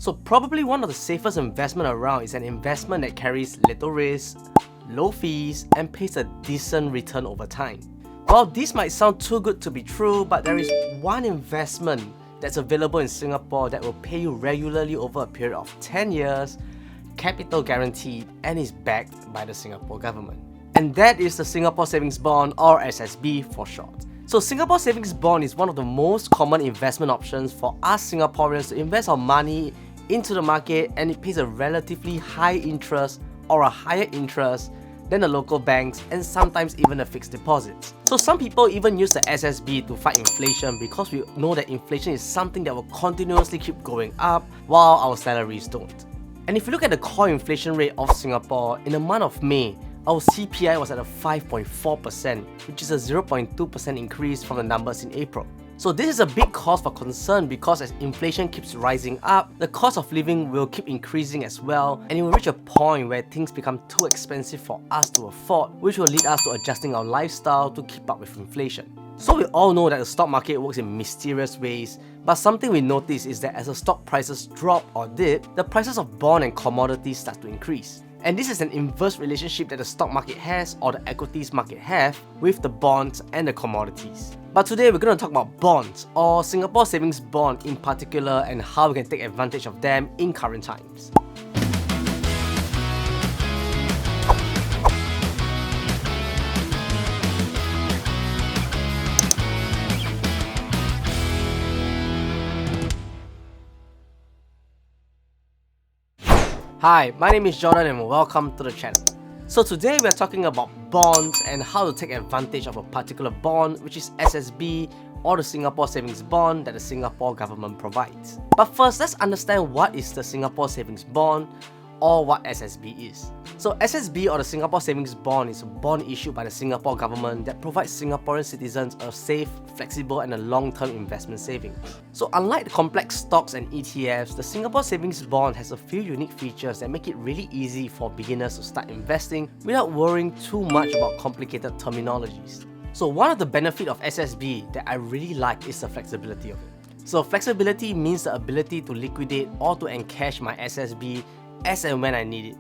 So probably one of the safest investment around is an investment that carries little risk, low fees, and pays a decent return over time. Well, this might sound too good to be true, but there is one investment that's available in Singapore that will pay you regularly over a period of 10 years, capital guaranteed, and is backed by the Singapore government. And that is the Singapore Savings Bond, or SSB for short. So Singapore Savings Bond is one of the most common investment options for us Singaporeans to invest our money into the market, and it pays a relatively high interest or a higher interest than the local banks and sometimes even the fixed deposits. So some people even use the SSB to fight inflation because we know that inflation is something that will continuously keep going up while our salaries don't. And if you look at the core inflation rate of Singapore, in the month of May, our CPI was at a 5.4%, which is a 0.2% increase from the numbers in April. So this is a big cause for concern because as inflation keeps rising up, the cost of living will keep increasing as well, and it will reach a point where things become too expensive for us to afford, which will lead us to adjusting our lifestyle to keep up with inflation. So we all know that the stock market works in mysterious ways, but something we notice is that as the stock prices drop or dip, the prices of bond and commodities start to increase. And this is an inverse relationship that the stock market has, or the equities market have, with the bonds and the commodities. But today we're going to talk about bonds, or Singapore Savings Bond in particular, and how we can take advantage of them in current times. Hi, my name is Jordan and welcome to the channel. So today we are talking about bonds and how to take advantage of a particular bond, which is SSB, or the Singapore Savings Bond that the Singapore government provides. But first, let's understand what is the Singapore Savings Bond, or what SSB is. So SSB, or the Singapore Savings Bond, is a bond issued by the Singapore government that provides Singaporean citizens a safe, flexible and a long-term investment savings. So unlike the complex stocks and ETFs, the Singapore Savings Bond has a few unique features that make it really easy for beginners to start investing without worrying too much about complicated terminologies. So one of the benefits of SSB that I really like is the flexibility of it. So flexibility means the ability to liquidate or to encash my SSB as and when I need it.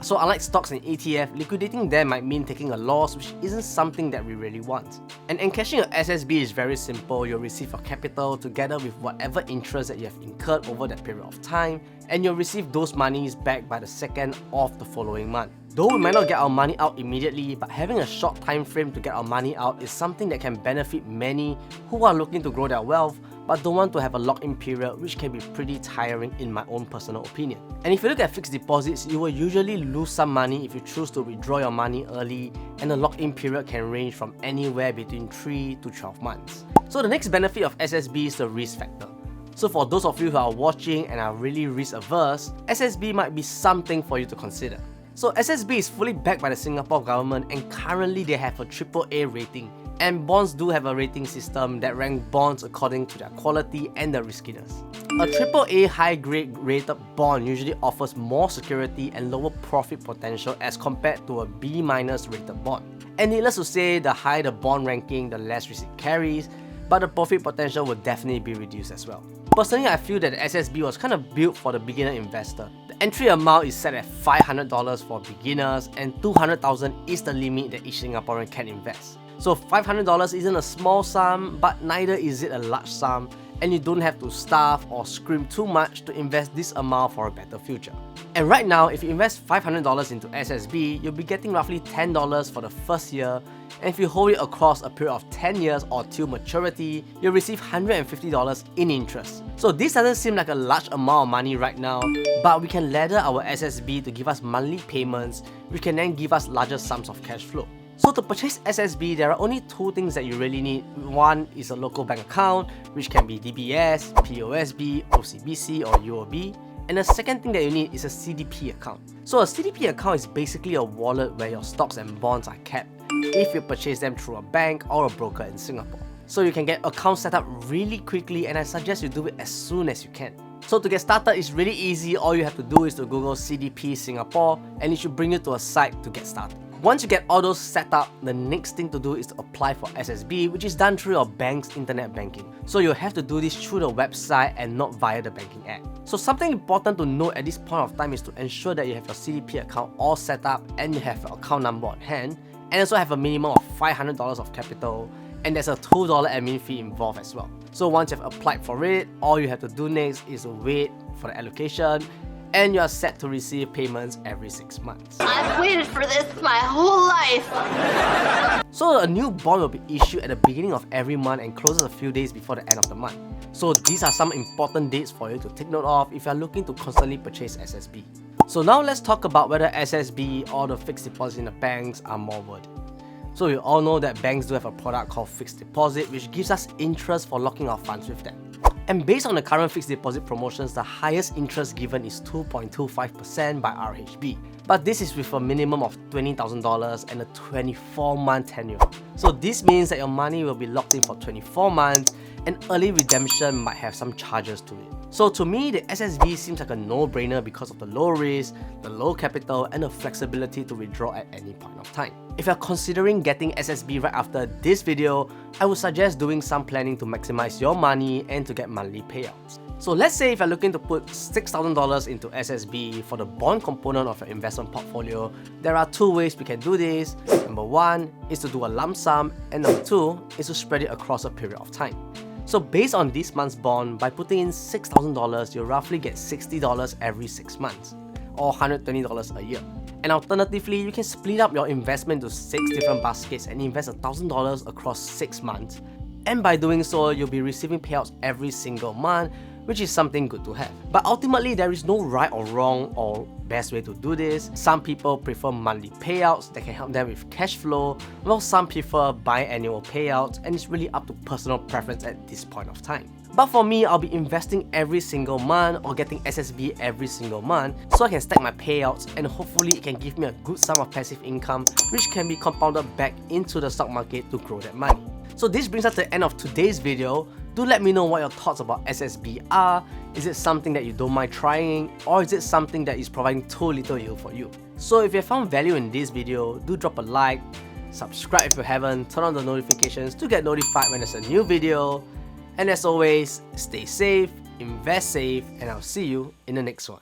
So unlike stocks and ETF, liquidating them might mean taking a loss, which isn't something that we really want. And encashing your SSB is very simple. You'll receive your capital together with whatever interest that you have incurred over that period of time, and you'll receive those monies back by the second of the following month. Though we might not get our money out immediately, but having a short time frame to get our money out is something that can benefit many who are looking to grow their wealth but don't want to have a lock-in period, which can be pretty tiring in my own personal opinion. And if you look at fixed deposits, you will usually lose some money if you choose to withdraw your money early, and the lock-in period can range from anywhere between 3 to 12 months. So the next benefit of SSB is the risk factor. So for those of you who are watching and are really risk averse, SSB might be something for you to consider. So SSB is fully backed by the Singapore government, and currently they have a AAA rating. And bonds do have a rating system that ranks bonds according to their quality and their riskiness. A AAA high-grade rated bond usually offers more security and lower profit potential as compared to a B- rated bond. And needless to say, the higher the bond ranking, the less risk it carries, but the profit potential will definitely be reduced as well. Personally, I feel that the SSB was kind of built for the beginner investor. The entry amount is set at $500 for beginners, and $200,000 is the limit that each Singaporean can invest. So $500 isn't a small sum, but neither is it a large sum, and you don't have to starve or scrimp too much to invest this amount for a better future. And right now, if you invest $500 into SSB, you'll be getting roughly $10 for the first year, and if you hold it across a period of 10 years or till maturity, you'll receive $150 in interest. So this doesn't seem like a large amount of money right now, but we can ladder our SSB to give us monthly payments, which can then give us larger sums of cash flow. So to purchase SSB, there are only two things that you really need. One is a local bank account, which can be DBS, POSB, OCBC or UOB. And the second thing that you need is a CDP account. So a CDP account is basically a wallet where your stocks and bonds are kept if you purchase them through a bank or a broker in Singapore. So you can get accounts set up really quickly, and I suggest you do it as soon as you can. So to get started, it's really easy. All you have to do is to Google CDP Singapore, and it should bring you to a site to get started. Once you get all those set up, the next thing to do is to apply for SSB, which is done through your bank's internet banking. So you'll have to do this through the website and not via the banking app. So something important to note at this point of time is to ensure that you have your CDP account all set up and you have your account number on hand, and also have a minimum of $500 of capital, and there's a $2 admin fee involved as well. So once you've applied for it, all you have to do next is to wait for the allocation, and you are set to receive payments every 6 months. I've waited for this my whole life. So a new bond will be issued at the beginning of every month and closes a few days before the end of the month. So these are some important dates for you to take note of if you are looking to constantly purchase SSB. So now let's talk about whether SSB or the fixed deposit in the banks are more worth it. So you all know that banks do have a product called fixed deposit, which gives us interest for locking our funds with them. And based on the current fixed deposit promotions, the highest interest given is 2.25% by RHB. But this is with a minimum of $20,000 and a 24-month tenure. So this means that your money will be locked in for 24 months, and early redemption might have some charges to it. So to me, the SSB seems like a no-brainer because of the low risk, the low capital, and the flexibility to withdraw at any point of time. If you're considering getting SSB right after this video, I would suggest doing some planning to maximize your money and to get monthly payouts. So let's say if you're looking to put $6,000 into SSB for the bond component of your investment portfolio, there are two ways we can do this. Number one is to do a lump sum, and number two is to spread it across a period of time. So based on this month's bond, by putting in $6,000, you'll roughly get $60 every 6 months, or $120 a year. And alternatively, you can split up your investment into 6 different baskets and invest $1,000 across 6 months. And by doing so, you'll be receiving payouts every single month, which is something good to have. But ultimately, there is no right or wrong or best way to do this. Some people prefer monthly payouts that can help them with cash flow, while some prefer biannual payouts, and it's really up to personal preference at this point of time. But for me, I'll be investing every single month or getting SSB every single month so I can stack my payouts, and hopefully it can give me a good sum of passive income which can be compounded back into the stock market to grow that money. So this brings us to the end of today's video. Do let me know what your thoughts about SSB are. Is it something that you don't mind trying, or is it something that is providing too little yield for you? So if you found value in this video, do drop a like, subscribe if you haven't, turn on the notifications to get notified when there's a new video. And as always, stay safe, invest safe, and I'll see you in the next one.